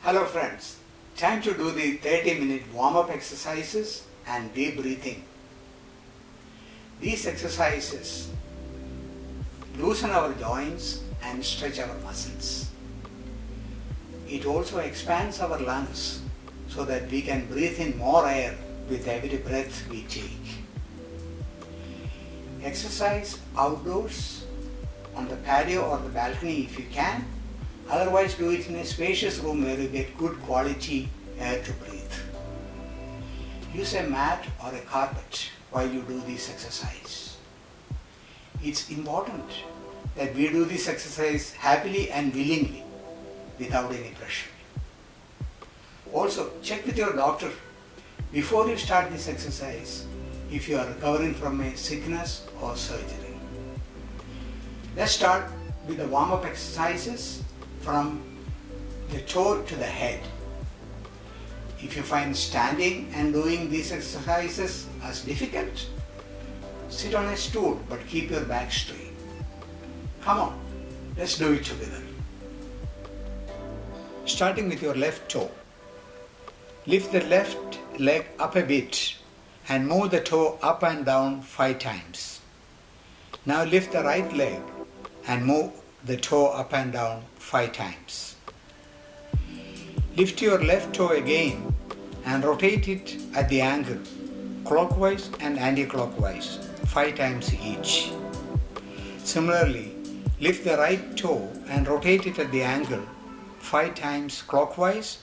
Hello friends, time to do the 30-minute warm-up exercises and deep breathing. These exercises loosen our joints and stretch our muscles. It also expands our lungs so that we can breathe in more air with every breath we take. Exercise outdoors, on the patio or the balcony if you can. Otherwise, do it in a spacious room where you get good quality air to breathe. Use a mat or a carpet while you do this exercise. It's important that we do this exercise happily and willingly without any pressure. Also, check with your doctor before you start this exercise if you are recovering from a sickness or surgery. Let's start with the warm-up exercises from the toe to the head. If you find standing and doing these exercises as difficult, sit on a stool but keep your back straight. Come on, let's do it together. Starting with your left toe. Lift the left leg up a bit and move the toe up and down 5 times. Now lift the right leg and move the toe up and down 5 times. Lift your left toe again and rotate it at the angle, clockwise and anti-clockwise, 5 times each. Similarly, lift the right toe and rotate it at the angle, 5 times clockwise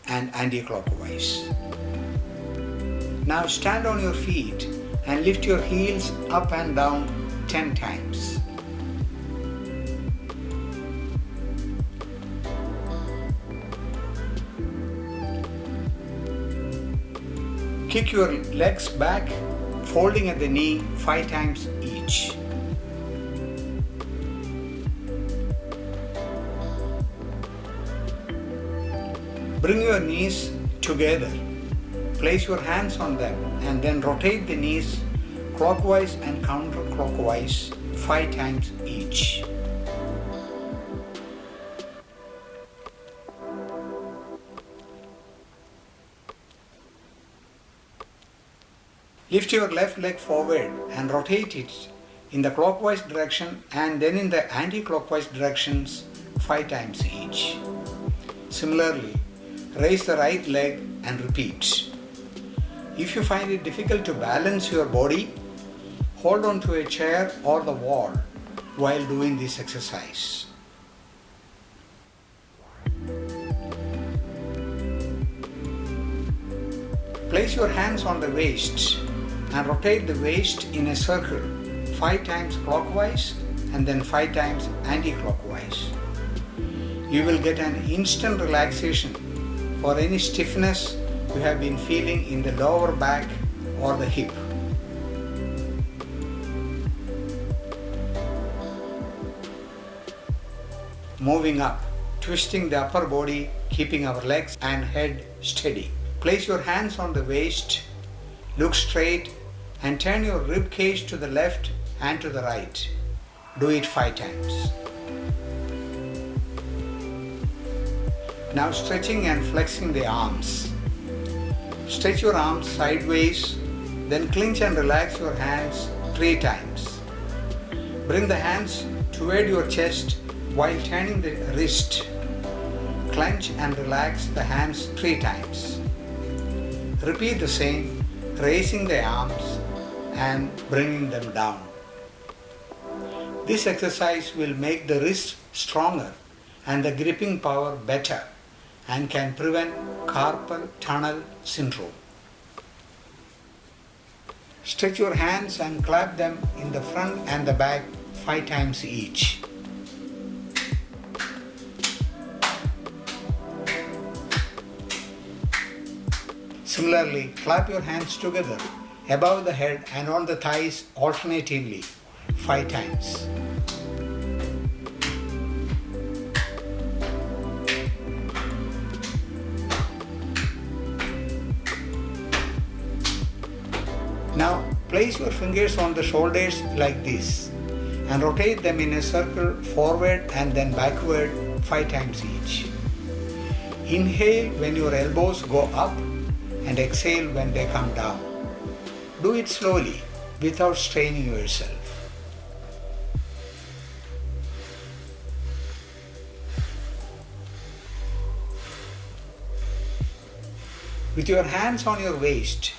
and anti-clockwise. Now stand on your feet and lift your heels up and down 10 times. Kick your legs back, folding at the knee 5 times each. Bring your knees together. Place your hands on them and then rotate the knees clockwise and counterclockwise 5 times each. Lift your left leg forward and rotate it in the clockwise direction and then in the anti-clockwise directions 5 times each. Similarly, raise the right leg and repeat. If you find it difficult to balance your body, hold on to a chair or the wall while doing this exercise. Place your hands on the waist and rotate the waist in a circle 5 times clockwise and then 5 times anti-clockwise. You will get an instant relaxation for any stiffness you have been feeling in the lower back or the hip. Moving up, twisting the upper body, keeping our legs and head steady. Place your hands on the waist, look straight and turn your rib cage to the left and to the right. Do it 5 times. Now stretching and flexing the arms. Stretch your arms sideways, then clench and relax your hands 3 times. Bring the hands toward your chest while turning the wrist. Clench and relax the hands 3 times. Repeat the same, raising the arms and bringing them down. This exercise will make the wrists stronger and the gripping power better and can prevent carpal tunnel syndrome. Stretch your hands and clap them in the front and the back 5 times each. Similarly, clap your hands together above the head and on the thighs alternatively 5 times. Now place your fingers on the shoulders like this and rotate them in a circle forward and then backward 5 times each. Inhale when your elbows go up and exhale when they come down. Do it slowly without straining yourself. With your hands on your waist,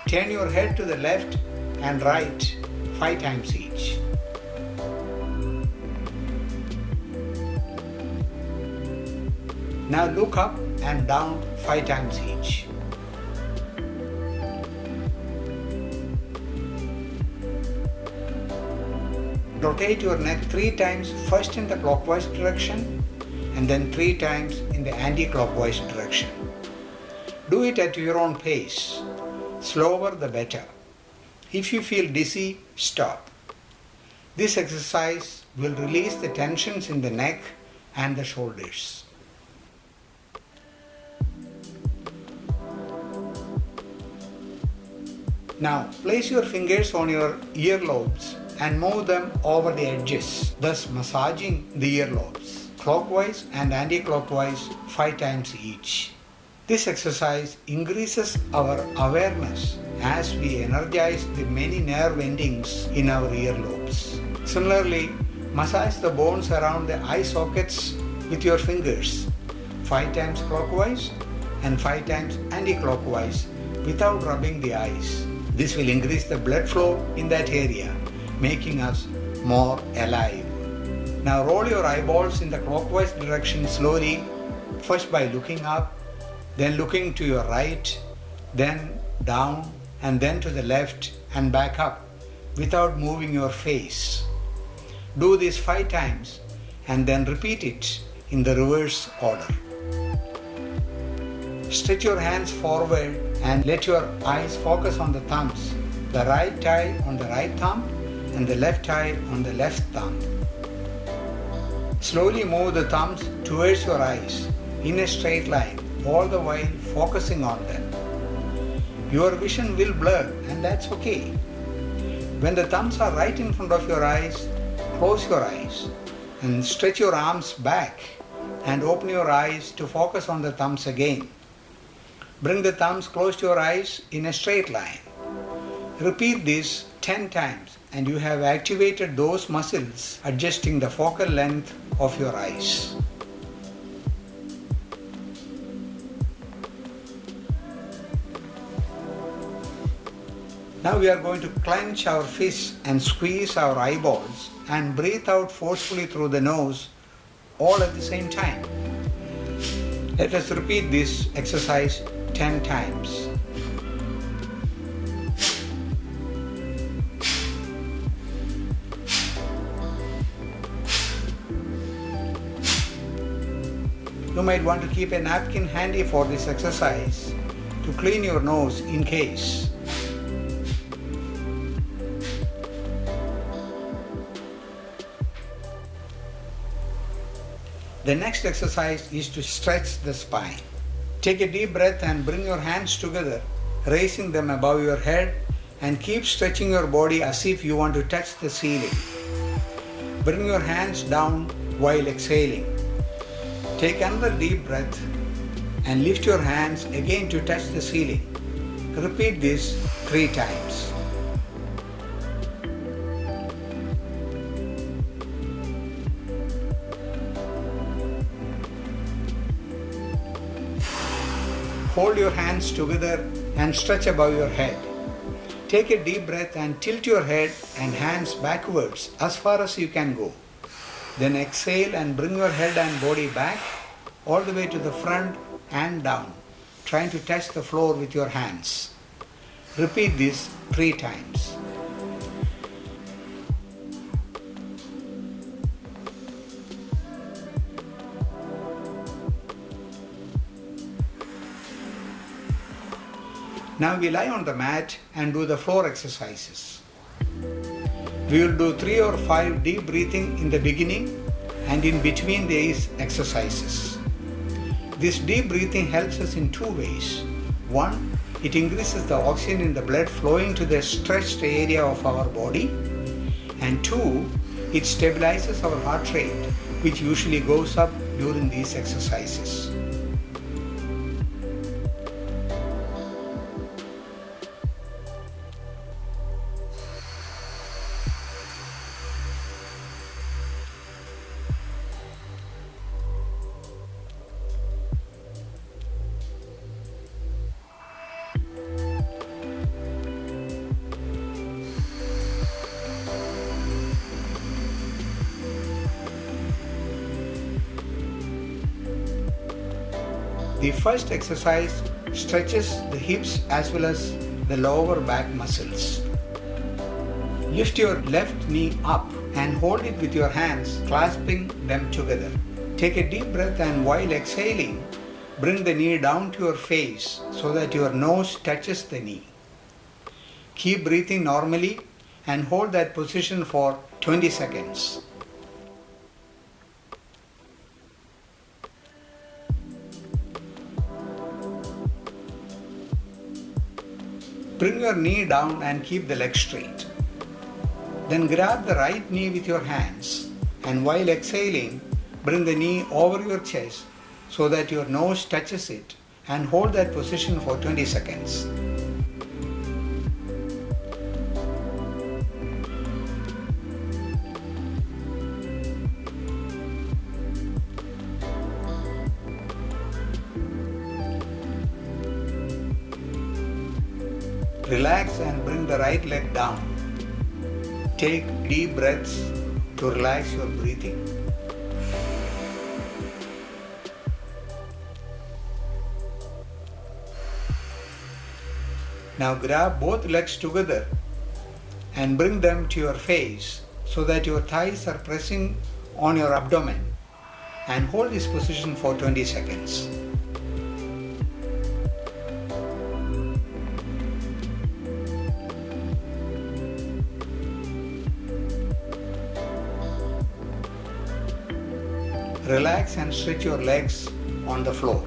turn your head to the left and right 5 times each. Now look up and down 5 times each. Rotate your neck 3 times, first in the clockwise direction and then 3 times in the anti-clockwise direction. Do it at your own pace. Slower the better. If you feel dizzy, stop. This exercise will release the tensions in the neck and the shoulders. Now place your fingers on your earlobes and move them over the edges, thus massaging the earlobes, clockwise and anti-clockwise 5 times each. This exercise increases our awareness as we energize the many nerve endings in our earlobes. Similarly, massage the bones around the eye sockets with your fingers, 5 times clockwise and 5 times anti-clockwise without rubbing the eyes. This will increase the blood flow in that area, making us more alive. Now roll your eyeballs in the clockwise direction slowly, first by looking up, then looking to your right, then down and then to the left and back up without moving your face. Do this 5 times and then repeat it in the reverse order. Stretch your hands forward and let your eyes focus on the thumbs, the right eye on the right thumb and the left eye on the left thumb. Slowly move the thumbs towards your eyes in a straight line, all the while focusing on them. Your vision will blur and that's okay. When the thumbs are right in front of your eyes, close your eyes and stretch your arms back and open your eyes to focus on the thumbs again. Bring the thumbs close to your eyes in a straight line. Repeat this 10 times and you have activated those muscles adjusting the focal length of your eyes. Now we are going to clench our fists and squeeze our eyeballs and breathe out forcefully through the nose all at the same time. Let us repeat this exercise 10 times. You might want to keep a napkin handy for this exercise to clean your nose in case. The next exercise is to stretch the spine. Take a deep breath and bring your hands together, raising them above your head and keep stretching your body as if you want to touch the ceiling. Bring your hands down while exhaling. Take another deep breath and lift your hands again to touch the ceiling. Repeat this 3 times. Hold your hands together and stretch above your head. Take a deep breath and tilt your head and hands backwards as far as you can go. Then exhale and bring your head and body back all the way to the front and down, trying to touch the floor with your hands. Repeat this 3 times. Now we lie on the mat and do the floor exercises. We will do 3 or 5 deep breathing in the beginning and in between these exercises. This deep breathing helps us in 2 ways. 1, it increases the oxygen in the blood flowing to the stretched area of our body. And 2, it stabilizes our heart rate, which usually goes up during these exercises. The first exercise stretches the hips as well as the lower back muscles. Lift your left knee up and hold it with your hands, clasping them together. Take a deep breath and while exhaling, bring the knee down to your face so that your nose touches the knee. Keep breathing normally and hold that position for 20 seconds. Bring your knee down and keep the leg straight. Then grab the right knee with your hands and while exhaling, bring the knee over your chest so that your nose touches it and hold that position for 20 seconds. Relax and bring the right leg down. Take deep breaths to relax your breathing. Now grab both legs together and bring them to your face so that your thighs are pressing on your abdomen and hold this position for 20 seconds. Relax and stretch your legs on the floor.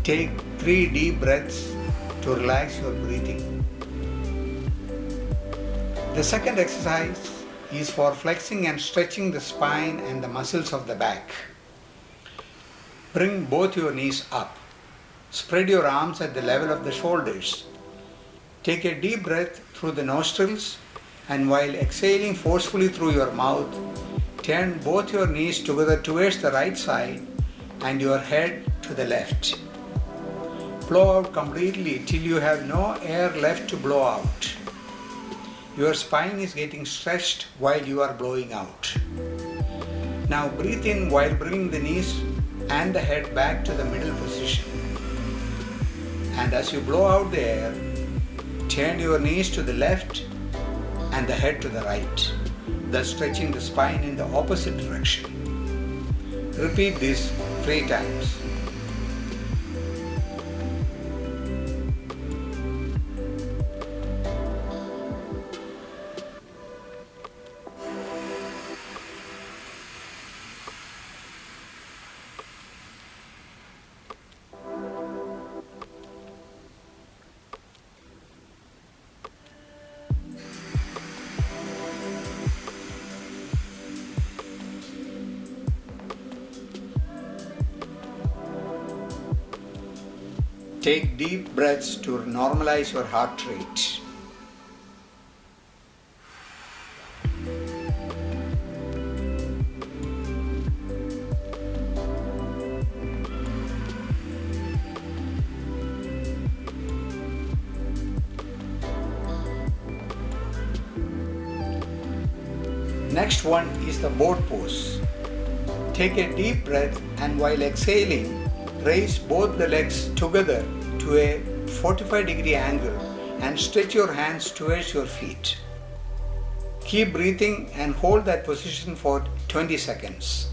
Take 3 deep breaths to relax your breathing. The second exercise is for flexing and stretching the spine and the muscles of the back. Bring both your knees up. Spread your arms at the level of the shoulders. Take a deep breath through the nostrils and while exhaling forcefully through your mouth, turn both your knees together towards the right side and your head to the left. Blow out completely till you have no air left to blow out. Your spine is getting stretched while you are blowing out. Now breathe in while bringing the knees and the head back to the middle position. And as you blow out the air, turn your knees to the left and the head to the right, thus stretching the spine in the opposite direction. Repeat this 3 times. Take deep breaths to normalize your heart rate. Next one is the boat pose. Take a deep breath and while exhaling, raise both the legs together to a 45-degree angle and stretch your hands towards your feet. Keep breathing and hold that position for 20 seconds.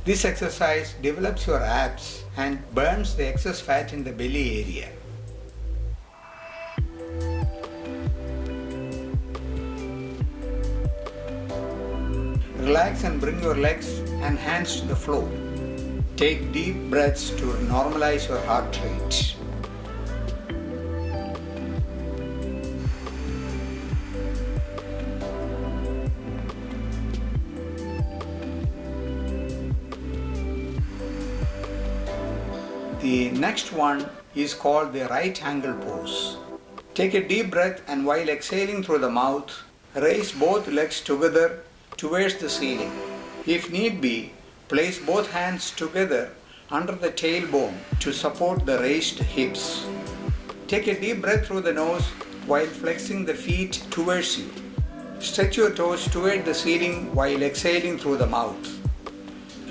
This exercise develops your abs and burns the excess fat in the belly area. Relax and bring your legs and hands to the floor. Take deep breaths to normalize your heart rate. The next one is called the right angle pose. Take a deep breath and while exhaling through the mouth, raise both legs together towards the ceiling. If need be, place both hands together under the tailbone to support the raised hips. Take a deep breath through the nose while flexing the feet towards you. Stretch your toes toward the ceiling while exhaling through the mouth.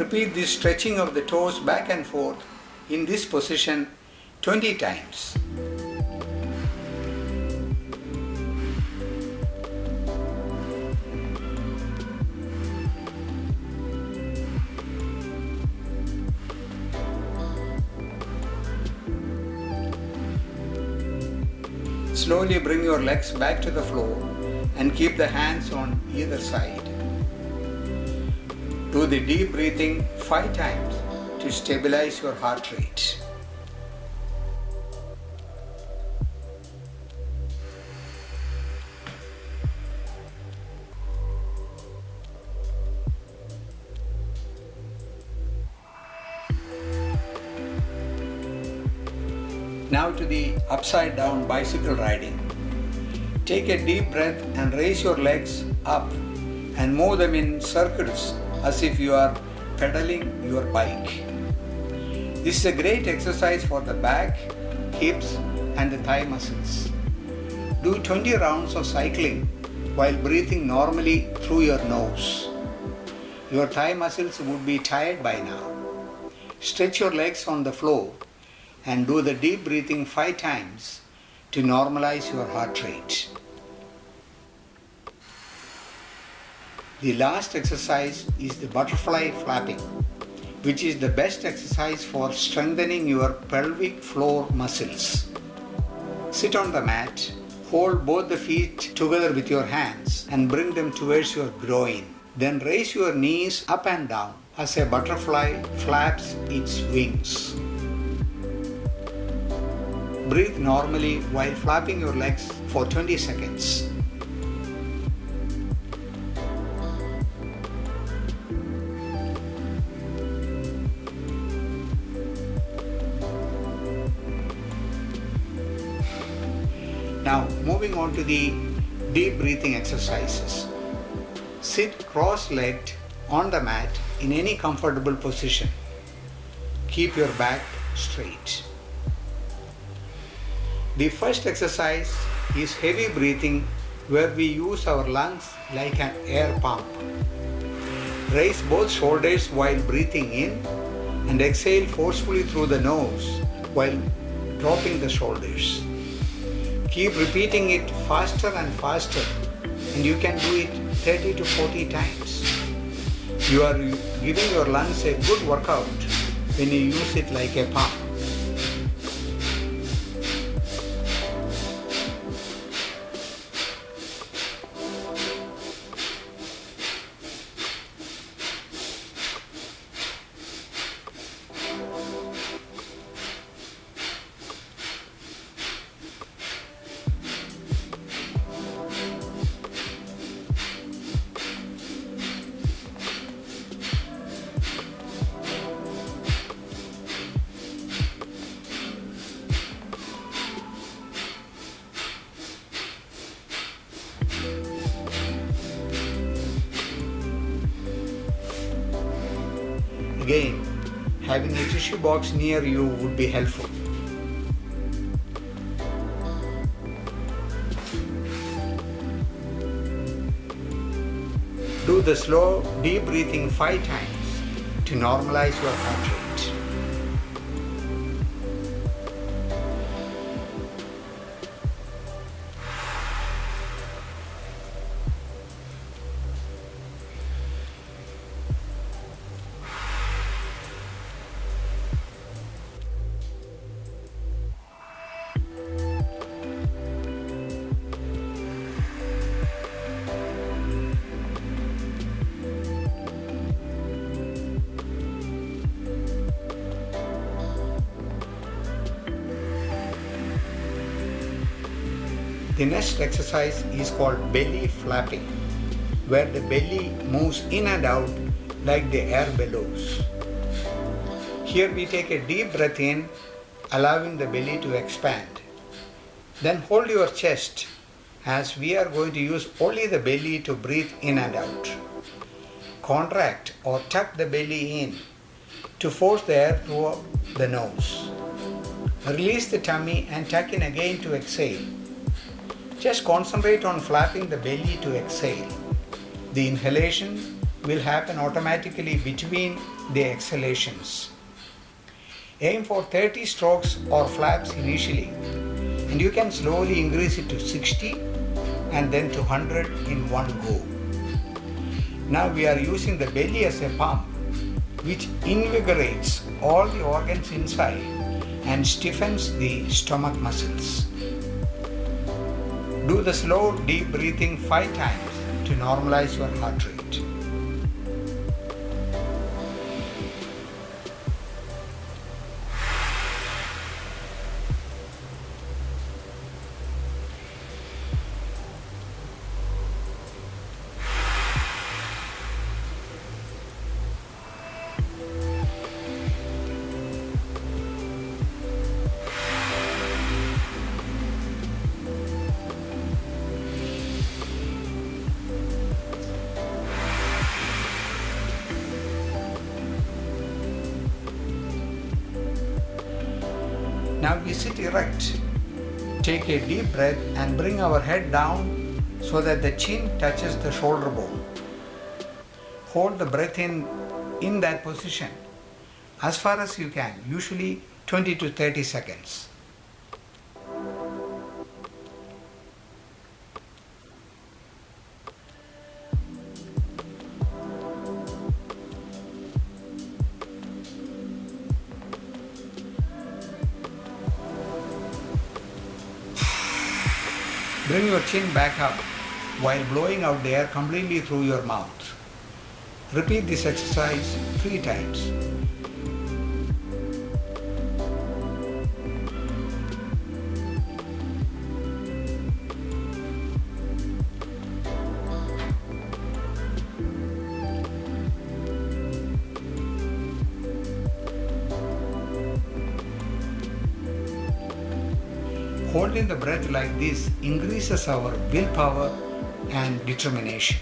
Repeat this stretching of the toes back and forth in this position 20 times. Slowly bring your legs back to the floor and keep the hands on either side. Do the deep breathing 5 times to stabilize your heart rate. Now to the upside down bicycle riding. Take a deep breath and raise your legs up and move them in circles as if you are pedaling your bike. This is a great exercise for the back, hips and the thigh muscles. Do 20 rounds of cycling while breathing normally through your nose. Your thigh muscles would be tired by now. Stretch your legs on the floor and do the deep breathing 5 times to normalize your heart rate. The last exercise is the butterfly flapping, which is the best exercise for strengthening your pelvic floor muscles. Sit on the mat, hold both the feet together with your hands and bring them towards your groin. Then raise your knees up and down as a butterfly flaps its wings. Breathe normally while flapping your legs for 20 seconds. Now moving on to the deep breathing exercises. Sit cross-legged on the mat in any comfortable position. Keep your back straight. The first exercise is heavy breathing, where we use our lungs like an air pump. Raise both shoulders while breathing in and exhale forcefully through the nose while dropping the shoulders. Keep repeating it faster and faster, and you can do it 30 to 40 times. You are giving your lungs a good workout when you use it like a pump. Again, having a tissue box near you would be helpful. Do the slow, deep breathing 5 times to normalize your heart rate. The next exercise is called belly flapping, where the belly moves in and out like the air bellows. Here we take a deep breath in, allowing the belly to expand. Then hold your chest, as we are going to use only the belly to breathe in and out. Contract or tuck the belly in to force the air through the nose. Release the tummy and tuck in again to exhale. Just concentrate on flapping the belly to exhale. The inhalation will happen automatically between the exhalations. Aim for 30 strokes or flaps initially, and you can slowly increase it to 60 and then to 100 in one go. Now we are using the belly as a pump, which invigorates all the organs inside and stiffens the stomach muscles. Do the slow deep breathing 5 times to normalize your heart rate. Now we sit erect. Take a deep breath and bring our head down so that the chin touches the shoulder bone. Hold the breath in that position as far as you can, usually 20 to 30 seconds. Bring your chin back up while blowing out the air completely through your mouth. Repeat this exercise 3 times. Holding the breath like this increases our willpower and determination.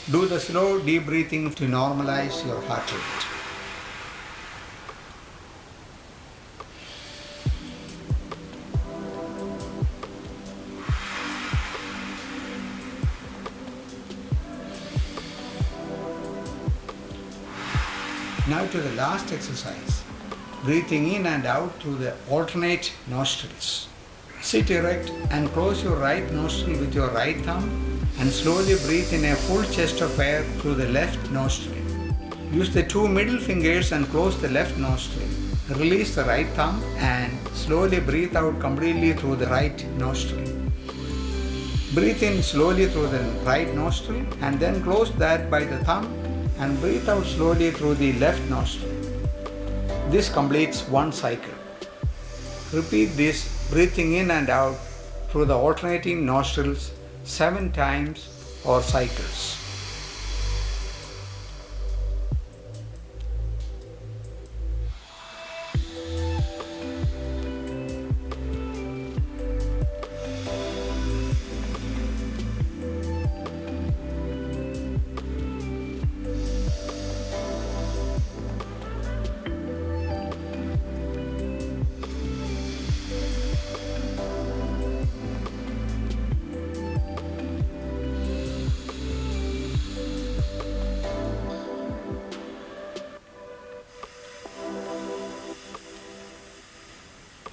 Do the slow deep breathing to normalize your heart rate. Now to the last exercise, breathing in and out through the alternate nostrils. Sit erect and close your right nostril with your right thumb and slowly breathe in a full chest of air through the left nostril. Use the 2 middle fingers and close the left nostril. Release the right thumb and slowly breathe out completely through the right nostril. Breathe in slowly through the right nostril and then close that by the thumb and breathe out slowly through the left nostril. This completes one cycle. Repeat this breathing in and out through the alternating nostrils 7 times or cycles.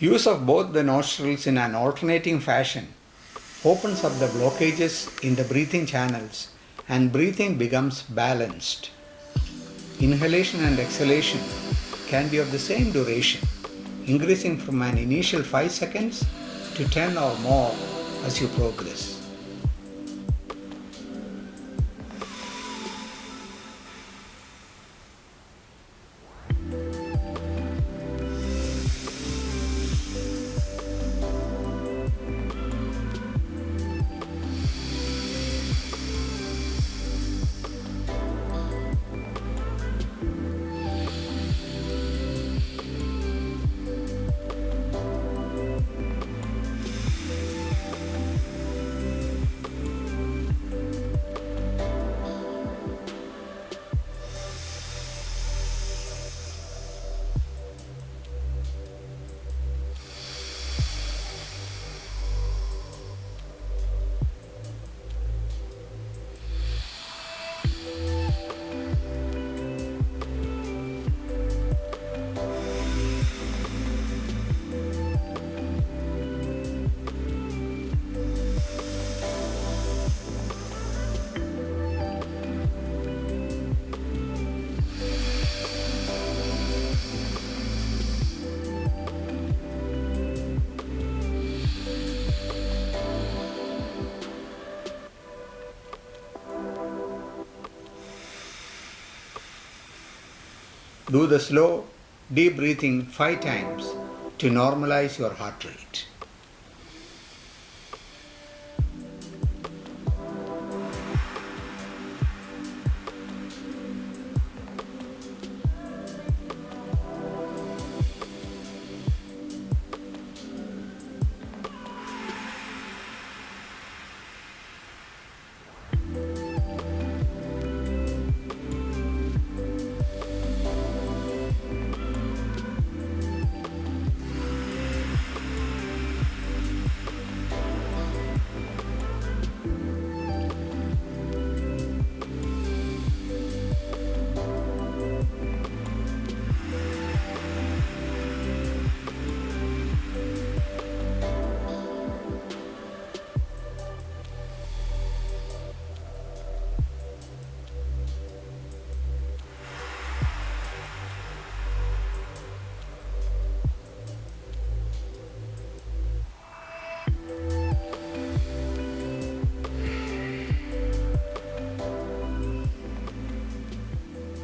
Use of both the nostrils in an alternating fashion opens up the blockages in the breathing channels and breathing becomes balanced. Inhalation and exhalation can be of the same duration, increasing from an initial 5 seconds to 10 or more as you progress. Do the slow, deep breathing 5 times to normalize your heart rate.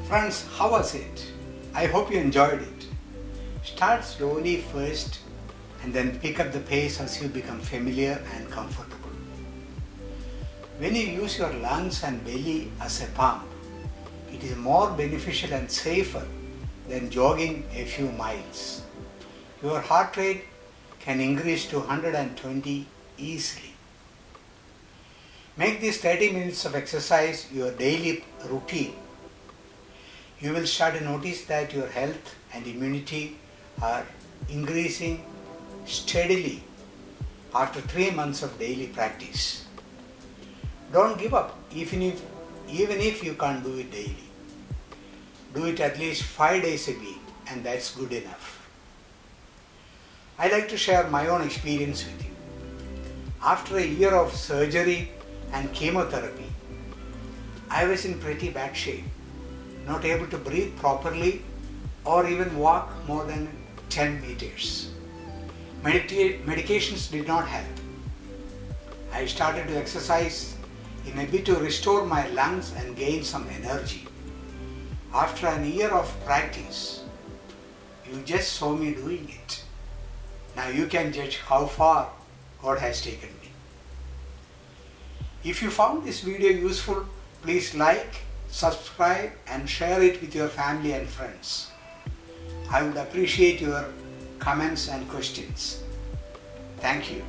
Friends, how was it? I hope you enjoyed it. Start slowly first and then pick up the pace as you become familiar and comfortable. When you use your lungs and belly as a pump, it is more beneficial and safer than jogging a few miles. Your heart rate can increase to 120 easily. Make these 30 minutes of exercise your daily routine. You will start to notice that your health and immunity are increasing steadily after 3 months of daily practice. Don't give up even if you can't do it daily. Do it at least 5 days a week, and that's good enough. I like to share my own experience with you. After a year of surgery and chemotherapy, I was in pretty bad shape, not able to breathe properly or even walk more than 10 meters. Medications did not help. I started to exercise in a bit to restore my lungs and gain some energy. After a year of practice, you just saw me doing it. Now you can judge how far God has taken me. If you found this video useful, please like, subscribe and share it with your family and friends. I would appreciate your comments and questions. Thank you.